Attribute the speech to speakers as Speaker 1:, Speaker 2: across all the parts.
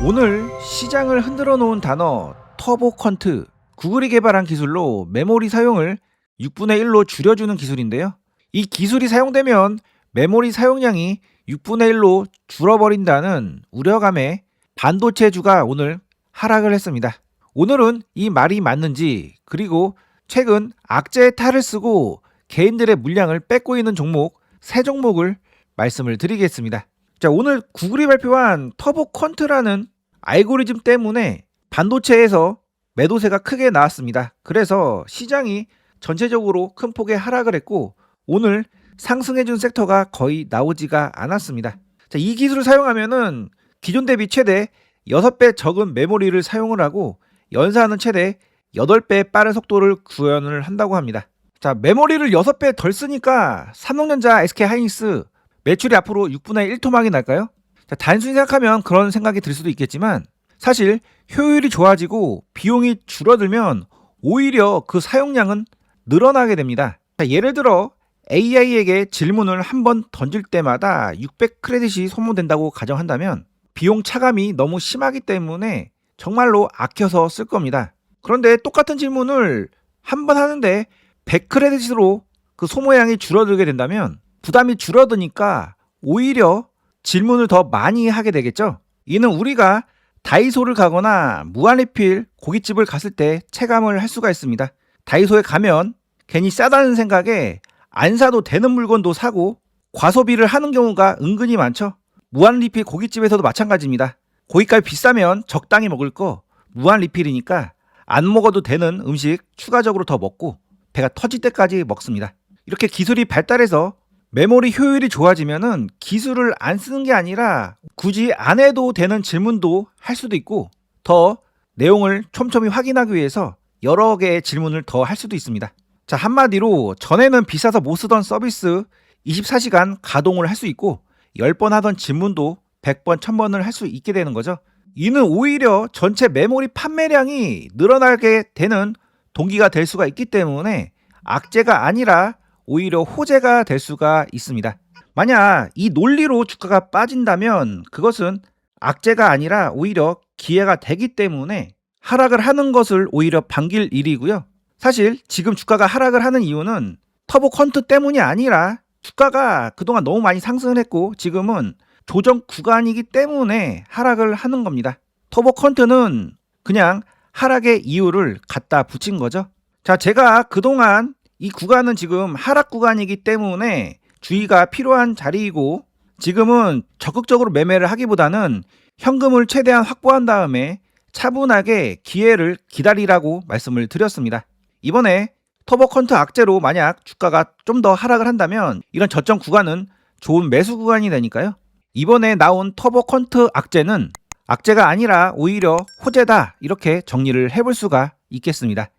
Speaker 1: 오늘 시장을 흔들어 놓은 단어 터보컨트. 구글이 개발한 기술로 메모리 사용을 6분의 1로 줄여주는 기술인데요. 이 기술이 사용되면 메모리 사용량이 6분의 1로 줄어버린다는 우려감에 반도체주가 오늘 하락을 했습니다. 오늘은 이 말이 맞는지, 그리고 최근 악재의 탈을 쓰고 개인들의 물량을 뺏고 있는 종목 3종목을 말씀을 드리겠습니다. 자, 오늘 구글이 발표한 터보컨트라는 알고리즘 때문에 반도체에서 매도세가 크게 나왔습니다. 그래서 시장이 전체적으로 큰 폭의 하락을 했고, 오늘 상승해준 섹터가 거의 나오지가 않았습니다. 자, 이 기술을 사용하면은 기존 대비 최대 6배 적은 메모리를 사용을 하고 연사하는 최대 8배 빠른 속도를 구현을 한다고 합니다. 자, 메모리를 6배 덜 쓰니까 삼성전자, SK하이닉스 매출이 앞으로 6분의 1 토막이 날까요? 자, 단순히 생각하면 그런 생각이 들 수도 있겠지만, 사실 효율이 좋아지고 비용이 줄어들면 오히려 그 사용량은 늘어나게 됩니다. 자, 예를 들어 AI에게 질문을 한번 던질 때마다 600 크레딧이 소모된다고 가정한다면 비용 차감이 너무 심하기 때문에 정말로 아껴서 쓸 겁니다. 그런데 똑같은 질문을 한 번 하는데 100 크레딧으로 그 소모량이 줄어들게 된다면 부담이 줄어드니까 오히려 질문을 더 많이 하게 되겠죠. 이는 우리가 다이소를 가거나 무한리필 고깃집을 갔을 때 체감을 할 수가 있습니다. 다이소에 가면 괜히 싸다는 생각에 안 사도 되는 물건도 사고 과소비를 하는 경우가 은근히 많죠. 무한리필 고깃집에서도 마찬가지입니다. 고깃값이 비싸면 적당히 먹을 거, 무한리필이니까 안 먹어도 되는 음식 추가적으로 더 먹고 배가 터질 때까지 먹습니다. 이렇게 기술이 발달해서 메모리 효율이 좋아지면은 기술을 안 쓰는 게 아니라 굳이 안 해도 되는 질문도 할 수도 있고, 더 내용을 촘촘히 확인하기 위해서 여러 개의 질문을 더 할 수도 있습니다. 자, 한마디로 전에는 비싸서 못 쓰던 서비스 24시간 가동을 할 수 있고 10번 하던 질문도 100번, 1000번을 할 수 있게 되는 거죠. 이는 오히려 전체 메모리 판매량이 늘어나게 되는 동기가 될 수가 있기 때문에 악재가 아니라 오히려 호재가 될 수가 있습니다. 만약 이 논리로 주가가 빠진다면 그것은 악재가 아니라 오히려 기회가 되기 때문에 하락을 하는 것을 오히려 반길 일이고요. 사실 지금 주가가 하락을 하는 이유는 터보컨트 때문이 아니라 주가가 그동안 너무 많이 상승을 했고 지금은 조정 구간이기 때문에 하락을 하는 겁니다. 터보컨트는 그냥 하락의 이유를 갖다 붙인 거죠. 자, 제가 그동안 이 구간은 지금 하락 구간이기 때문에 주의가 필요한 자리이고, 지금은 적극적으로 매매를 하기보다는 현금을 최대한 확보한 다음에 차분하게 기회를 기다리라고 말씀을 드렸습니다. 이번에 터보컨트 악재로 만약 주가가 좀 더 하락을 한다면 이런 저점 구간은 좋은 매수 구간이 되니까요. 이번에 나온 터보컨트 악재는 악재가 아니라 오히려 호재다, 이렇게 정리를 해볼 수가 있겠습니다.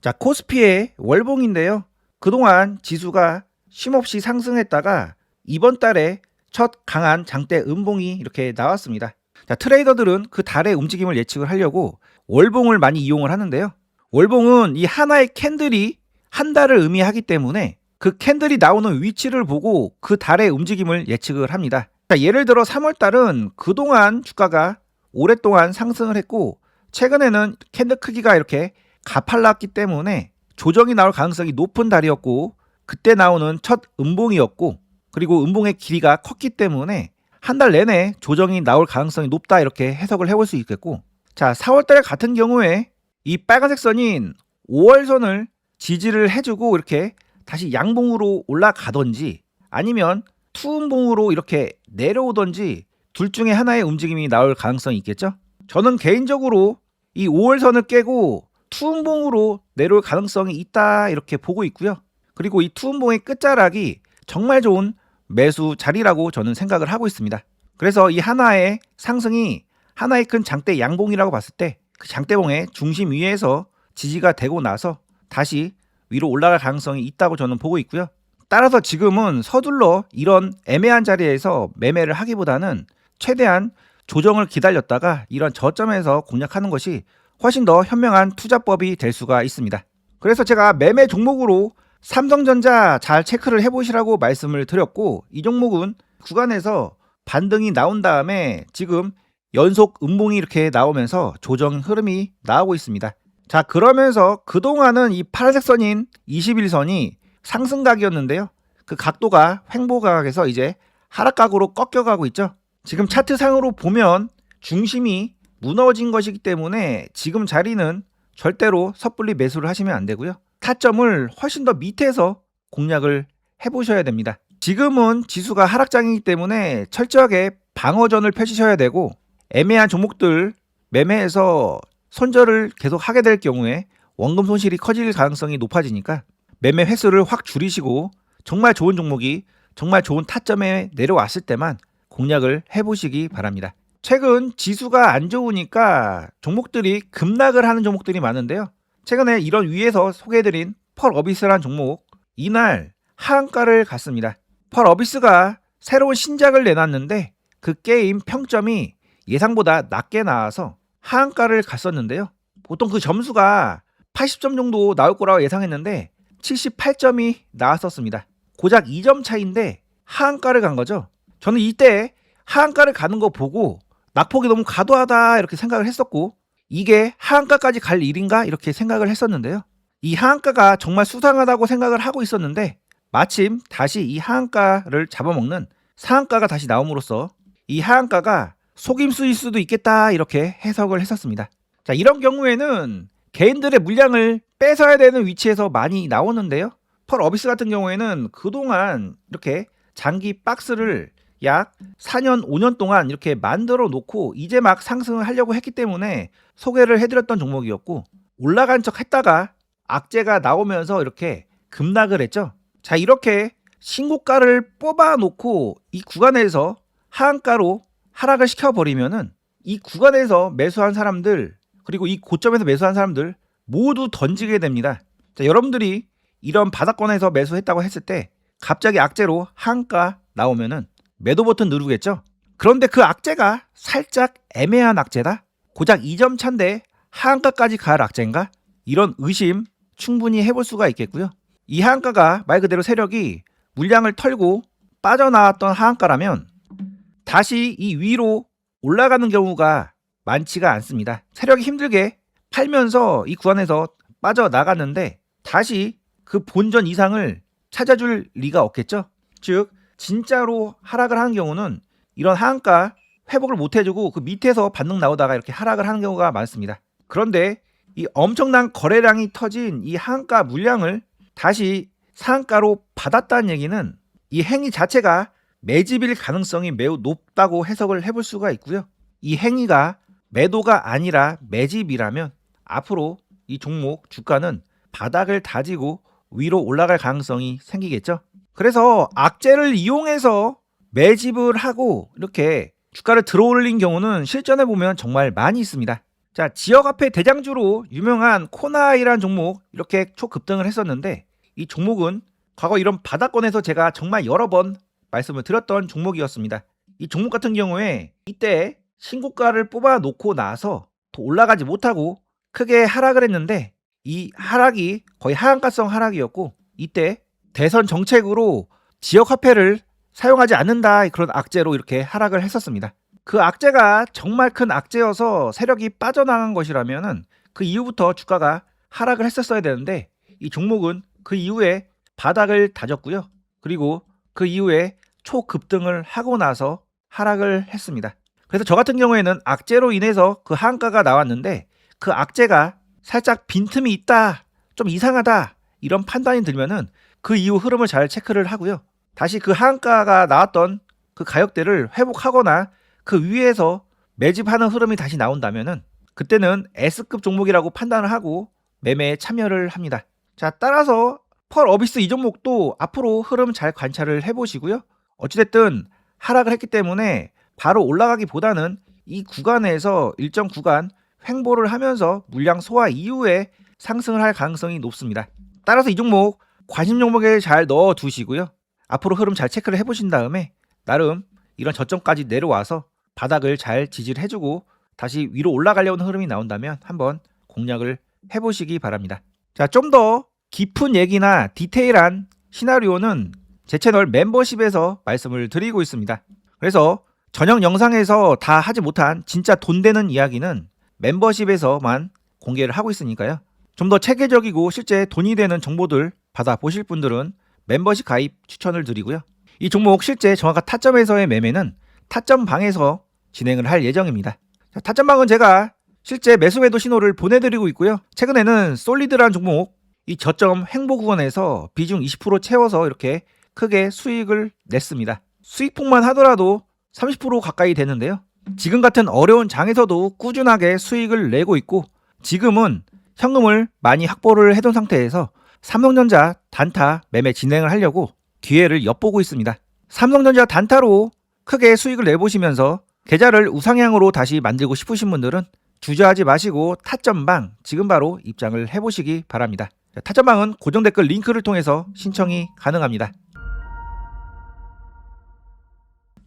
Speaker 1: 자, 코스피의 월봉인데요. 그동안 지수가 쉼없이 상승했다가 이번 달에 첫 강한 장대 음봉이 이렇게 나왔습니다. 자, 트레이더들은 그 달의 움직임을 예측을 하려고 월봉을 많이 이용을 하는데요. 월봉은 이 하나의 캔들이 한 달을 의미하기 때문에 그 캔들이 나오는 위치를 보고 그 달의 움직임을 예측을 합니다. 자, 예를 들어 3월 달은 그동안 주가가 오랫동안 상승을 했고 최근에는 캔들 크기가 이렇게 가팔랐기 때문에 조정이 나올 가능성이 높은 달이었고, 그때 나오는 첫 음봉이었고, 그리고 음봉의 길이가 컸기 때문에 한 달 내내 조정이 나올 가능성이 높다, 이렇게 해석을 해볼 수 있겠고, 자, 4월달 같은 경우에 이 빨간색 선인 5월선을 지지를 해주고 이렇게 다시 양봉으로 올라가던지 아니면 투음봉으로 이렇게 내려오던지 둘 중에 하나의 움직임이 나올 가능성이 있겠죠. 저는 개인적으로 이 5월선을 깨고 투음봉으로 내려올 가능성이 있다, 이렇게 보고 있고요. 그리고 이 투음봉의 끝자락이 정말 좋은 매수 자리라고 저는 생각을 하고 있습니다. 그래서 이 하나의 상승이 하나의 큰 장대 양봉이라고 봤을 때 그 장대봉의 중심 위에서 지지가 되고 나서 다시 위로 올라갈 가능성이 있다고 저는 보고 있고요. 따라서 지금은 서둘러 이런 애매한 자리에서 매매를 하기보다는 최대한 조정을 기다렸다가 이런 저점에서 공략하는 것이 훨씬 더 현명한 투자법이 될 수가 있습니다. 그래서 제가 매매 종목으로 삼성전자 잘 체크를 해보시라고 말씀을 드렸고, 이 종목은 구간에서 반등이 나온 다음에 지금 연속 음봉이 이렇게 나오면서 조정 흐름이 나오고 있습니다. 자, 그러면서 그동안은 이 파란색 선인 21선이 상승각이었는데요. 그 각도가 횡보각에서 이제 하락각으로 꺾여가고 있죠. 지금 차트상으로 보면 중심이 무너진 것이기 때문에 지금 자리는 절대로 섣불리 매수를 하시면 안 되고요. 타점을 훨씬 더 밑에서 공략을 해보셔야 됩니다. 지금은 지수가 하락장이기 때문에 철저하게 방어전을 펼치셔야 되고, 애매한 종목들 매매해서 손절을 계속 하게 될 경우에 원금 손실이 커질 가능성이 높아지니까 매매 횟수를 확 줄이시고 정말 좋은 종목이 정말 좋은 타점에 내려왔을 때만 공략을 해보시기 바랍니다. 최근 지수가 안 좋으니까 종목들이 급락을 하는 종목들이 많은데요. 최근에 이런 위에서 소개해드린 펄어비스라는 종목, 이날 하한가를 갔습니다. 펄어비스가 새로운 신작을 내놨는데 그 게임 평점이 예상보다 낮게 나와서 하한가를 갔었는데요. 보통 그 점수가 80점 정도 나올 거라고 예상했는데 78점이 나왔었습니다. 고작 2점 차이인데 하한가를 간 거죠. 저는 이때 하한가를 가는 거 보고 낙폭이 너무 과도하다 이렇게 생각을 했었고, 이게 하한가까지 갈 일인가 이렇게 생각을 했었는데요. 이 하한가가 정말 수상하다고 생각을 하고 있었는데 마침 다시 이 하한가를 잡아먹는 상한가가 다시 나옴으로써 이 하한가가 속임수일 수도 있겠다 이렇게 해석을 했었습니다. 자, 이런 경우에는 개인들의 물량을 뺏어야 되는 위치에서 많이 나오는데요. 펄어비스 같은 경우에는 그동안 이렇게 장기 박스를 약 4년, 5년 동안 이렇게 만들어 놓고 이제 막 상승을 하려고 했기 때문에 소개를 해드렸던 종목이었고, 올라간 척 했다가 악재가 나오면서 이렇게 급락을 했죠. 자, 이렇게 신고가를 뽑아 놓고 이 구간에서 하한가로 하락을 시켜버리면은 이 구간에서 매수한 사람들, 그리고 이 고점에서 매수한 사람들 모두 던지게 됩니다. 자, 여러분들이 이런 바닥권에서 매수했다고 했을 때 갑자기 악재로 하한가 나오면은 매도 버튼 누르겠죠. 그런데 그 악재가 살짝 애매한 악재다, 고작 2점 차인데 하한가까지 갈 악재인가, 이런 의심 충분히 해볼 수가 있겠고요. 이 하한가가 말 그대로 세력이 물량을 털고 빠져나왔던 하한가라면 다시 이 위로 올라가는 경우가 많지가 않습니다. 세력이 힘들게 팔면서 이 구간에서 빠져나갔는데 다시 그 본전 이상을 찾아줄 리가 없겠죠. 즉 진짜로 하락을 하는 경우는 이런 하한가 회복을 못 해주고 그 밑에서 반등 나오다가 이렇게 하락을 하는 경우가 많습니다. 그런데 이 엄청난 거래량이 터진 이 하한가 물량을 다시 상한가로 받았다는 얘기는 이 행위 자체가 매집일 가능성이 매우 높다고 해석을 해볼 수가 있고요. 이 행위가 매도가 아니라 매집이라면 앞으로 이 종목 주가는 바닥을 다지고 위로 올라갈 가능성이 생기겠죠. 그래서 악재를 이용해서 매집을 하고 이렇게 주가를 들어올린 경우는 실전에 보면 정말 많이 있습니다. 자, 지역화폐 대장주로 유명한 코나이라는 종목 이렇게 초급등을 했었는데, 이 종목은 과거 이런 바닥권에서 제가 정말 여러 번 말씀을 드렸던 종목이었습니다. 이 종목 같은 경우에 이때 신고가를 뽑아 놓고 나서 더 올라가지 못하고 크게 하락을 했는데, 이 하락이 거의 하한가성 하락이었고, 이때 대선 정책으로 지역화폐를 사용하지 않는다 그런 악재로 이렇게 하락을 했었습니다. 그 악재가 정말 큰 악재여서 세력이 빠져나간 것이라면은 그 이후부터 주가가 하락을 했었어야 되는데, 이 종목은 그 이후에 바닥을 다졌고요. 그리고 그 이후에 초급등을 하고 나서 하락을 했습니다. 그래서 저 같은 경우에는 악재로 인해서 그 하한가가 나왔는데 그 악재가 살짝 빈틈이 있다, 좀 이상하다 이런 판단이 들면은 그 이후 흐름을 잘 체크를 하고요. 다시 그 하한가가 나왔던 그 가격대를 회복하거나 그 위에서 매집하는 흐름이 다시 나온다면은 그때는 S급 종목이라고 판단을 하고 매매에 참여를 합니다. 자, 따라서 펄어비스 이 종목도 앞으로 흐름 잘 관찰을 해보시고요. 어찌됐든 하락을 했기 때문에 바로 올라가기보다는 이 구간에서 일정 구간 횡보를 하면서 물량 소화 이후에 상승을 할 가능성이 높습니다. 따라서 이 종목 관심 종목에 잘 넣어 두시고요. 앞으로 흐름 잘 체크를 해보신 다음에 나름 이런 저점까지 내려와서 바닥을 잘 지지를 해주고 다시 위로 올라가려는 흐름이 나온다면 한번 공략을 해보시기 바랍니다. 자, 좀 더 깊은 얘기나 디테일한 시나리오는 제 채널 멤버십에서 말씀을 드리고 있습니다. 그래서 전형 영상에서 다 하지 못한 진짜 돈 되는 이야기는 멤버십에서만 공개를 하고 있으니까요. 좀 더 체계적이고 실제 돈이 되는 정보들 받아보실 분들은 멤버십 가입 추천을 드리고요. 이 종목 실제 정확한 타점에서의 매매는 타점방에서 진행을 할 예정입니다. 자, 타점방은 제가 실제 매수 매도 신호를 보내드리고 있고요. 최근에는 솔리드라는 종목 이 저점 횡보 구간에서 비중 20% 채워서 이렇게 크게 수익을 냈습니다. 수익폭만 하더라도 30% 가까이 되는데요. 지금 같은 어려운 장에서도 꾸준하게 수익을 내고 있고 지금은 현금을 많이 확보를 해둔 상태에서 삼성전자 단타 매매 진행을 하려고 기회를 엿보고 있습니다. 삼성전자 단타로 크게 수익을 내보시면서 계좌를 우상향으로 다시 만들고 싶으신 분들은 주저하지 마시고 타점방 지금 바로 입장을 해보시기 바랍니다. 타점방은 고정 댓글 링크를 통해서 신청이 가능합니다.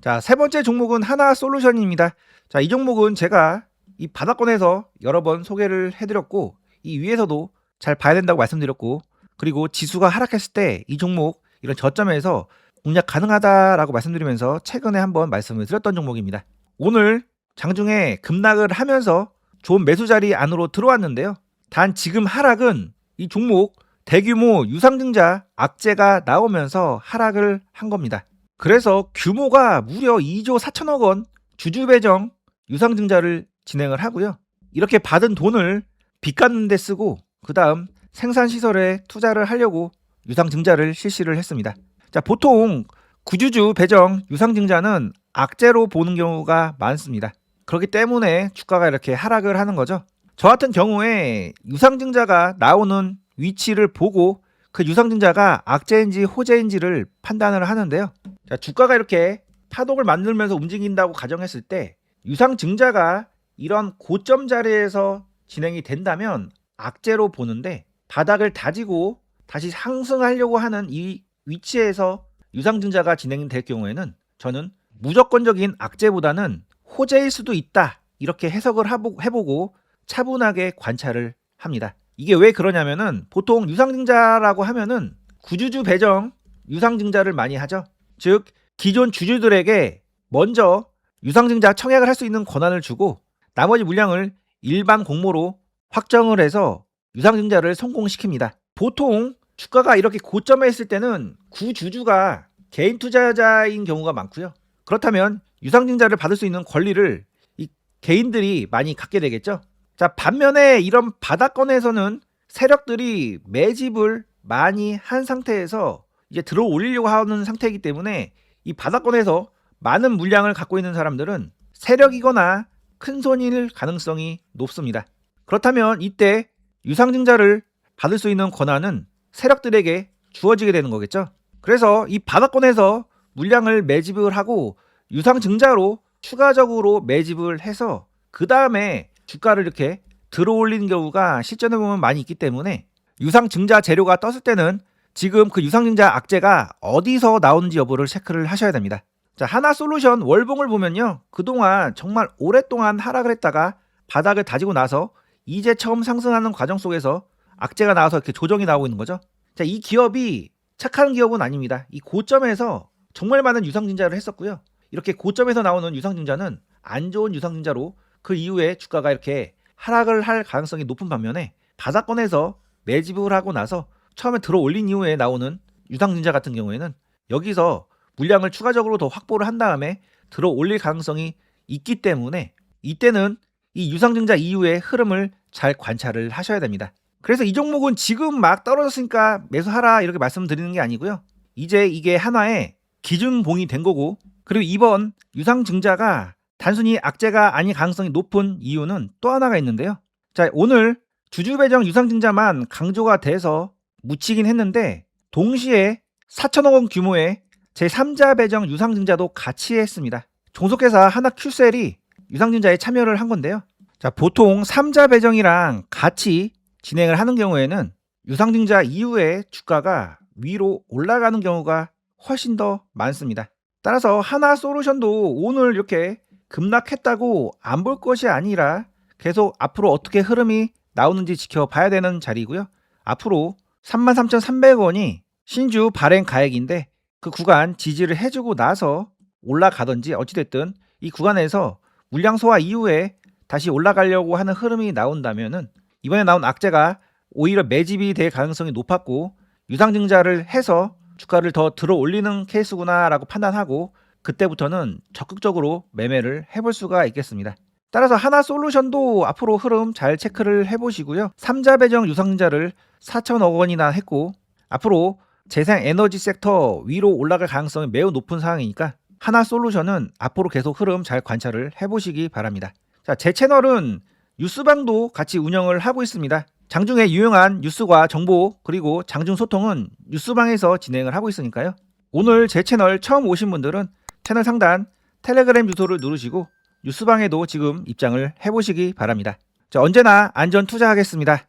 Speaker 1: 자, 세 번째 종목은 하나솔루션입니다. 자, 이 종목은 제가 이 바닥권에서 여러 번 소개를 해드렸고 이 위에서도 잘 봐야 된다고 말씀드렸고 그리고 지수가 하락했을 때 이 종목 이런 저점에서 공략 가능하다라고 말씀드리면서 최근에 한번 말씀을 드렸던 종목입니다. 오늘 장중에 급락을 하면서 좋은 매수 자리 안으로 들어왔는데요. 단 지금 하락은 이 종목 대규모 유상증자 악재가 나오면서 하락을 한 겁니다. 그래서 규모가 무려 2조 4천억 원 주주 배정 유상증자를 진행을 하고요. 이렇게 받은 돈을 빚 갚는 데 쓰고 그 다음 생산시설에 투자를 하려고 유상증자를 실시를 했습니다. 자, 보통 구주주 배정 유상증자는 악재로 보는 경우가 많습니다. 그렇기 때문에 주가가 이렇게 하락을 하는 거죠. 저 같은 경우에 유상증자가 나오는 위치를 보고 그 유상증자가 악재인지 호재인지를 판단을 하는데요. 자, 주가가 이렇게 파동을 만들면서 움직인다고 가정했을 때 유상증자가 이런 고점 자리에서 진행이 된다면 악재로 보는데 바닥을 다지고 다시 상승하려고 하는 이 위치에서 유상증자가 진행될 경우에는 저는 무조건적인 악재보다는 호재일 수도 있다 이렇게 해석을 해보고 차분하게 관찰을 합니다. 이게 왜 그러냐면은 보통 유상증자라고 하면은 구주주 배정 유상증자를 많이 하죠. 즉 기존 주주들에게 먼저 유상증자 청약을 할 수 있는 권한을 주고 나머지 물량을 일반 공모로 확정을 해서 유상증자를 성공시킵니다. 보통 주가가 이렇게 고점에 있을 때는 구주주가 개인 투자자인 경우가 많고요. 그렇다면 유상증자를 받을 수 있는 권리를 이 개인들이 많이 갖게 되겠죠. 자, 반면에 이런 바닥권에서는 세력들이 매집을 많이 한 상태에서 이제 들어 올리려고 하는 상태이기 때문에 이 바닥권에서 많은 물량을 갖고 있는 사람들은 세력이거나 큰 손일 가능성이 높습니다. 그렇다면 이때 유상증자를 받을 수 있는 권한은 세력들에게 주어지게 되는 거겠죠. 그래서 이 바닥권에서 물량을 매집을 하고 유상증자로 추가적으로 매집을 해서 그 다음에 주가를 이렇게 들어올리는 경우가 실전에 보면 많이 있기 때문에 유상증자 재료가 떴을 때는 지금 그 유상증자 악재가 어디서 나오는지 여부를 체크를 하셔야 됩니다. 자, 하나솔루션 월봉을 보면요. 그동안 정말 오랫동안 하락을 했다가 바닥을 다지고 나서 이제 처음 상승하는 과정 속에서 악재가 나와서 이렇게 조정이 나오고 있는 거죠. 자, 이 기업이 착한 기업은 아닙니다. 이 고점에서 정말 많은 유상증자를 했었고요. 이렇게 고점에서 나오는 유상증자는 안 좋은 유상증자로 그 이후에 주가가 이렇게 하락을 할 가능성이 높은 반면에 바닥권에서 매집을 하고 나서 처음에 들어 올린 이후에 나오는 유상증자 같은 경우에는 여기서 물량을 추가적으로 더 확보를 한 다음에 들어 올릴 가능성이 있기 때문에 이때는 이 유상증자 이후의 흐름을 잘 관찰을 하셔야 됩니다. 그래서 이 종목은 지금 막 떨어졌으니까 매수하라 이렇게 말씀드리는 게 아니고요. 이제 이게 하나의 기준봉이 된 거고 그리고 이번 유상증자가 단순히 악재가 아닐 가능성이 높은 이유는 또 하나가 있는데요. 자, 오늘 주주배정 유상증자만 강조가 돼서 묻히긴 했는데 동시에 4천억 원 규모의 제3자 배정 유상증자도 같이 했습니다. 종속회사 하나큐셀이 유상증자에 참여를 한 건데요. 자, 보통 3자 배정이랑 같이 진행을 하는 경우에는 유상증자 이후에 주가가 위로 올라가는 경우가 훨씬 더 많습니다. 따라서 하나솔루션도 오늘 이렇게 급락했다고 안 볼 것이 아니라 계속 앞으로 어떻게 흐름이 나오는지 지켜봐야 되는 자리고요. 앞으로 33,300원이 신주 발행 가액인데 그 구간 지지를 해주고 나서 올라가든지 어찌됐든 이 구간에서 물량 소화 이후에 다시 올라가려고 하는 흐름이 나온다면은 이번에 나온 악재가 오히려 매집이 될 가능성이 높았고 유상증자를 해서 주가를 더 들어 올리는 케이스구나라고 판단하고 그때부터는 적극적으로 매매를 해볼 수가 있겠습니다. 따라서 하나솔루션도 앞으로 흐름 잘 체크를 해보시고요. 삼자 배정 유상증자를 4천억 원이나 했고 앞으로 재생에너지 섹터 위로 올라갈 가능성이 매우 높은 상황이니까 하나솔루션은 앞으로 계속 흐름 잘 관찰을 해보시기 바랍니다. 자, 제 채널은 뉴스방도 같이 운영을 하고 있습니다. 장중에 유용한 뉴스와 정보 그리고 장중 소통은 뉴스방에서 진행을 하고 있으니까요. 오늘 제 채널 처음 오신 분들은 채널 상단 텔레그램 주소를 누르시고 뉴스방에도 지금 입장을 해보시기 바랍니다. 자, 언제나 안전 투자하겠습니다.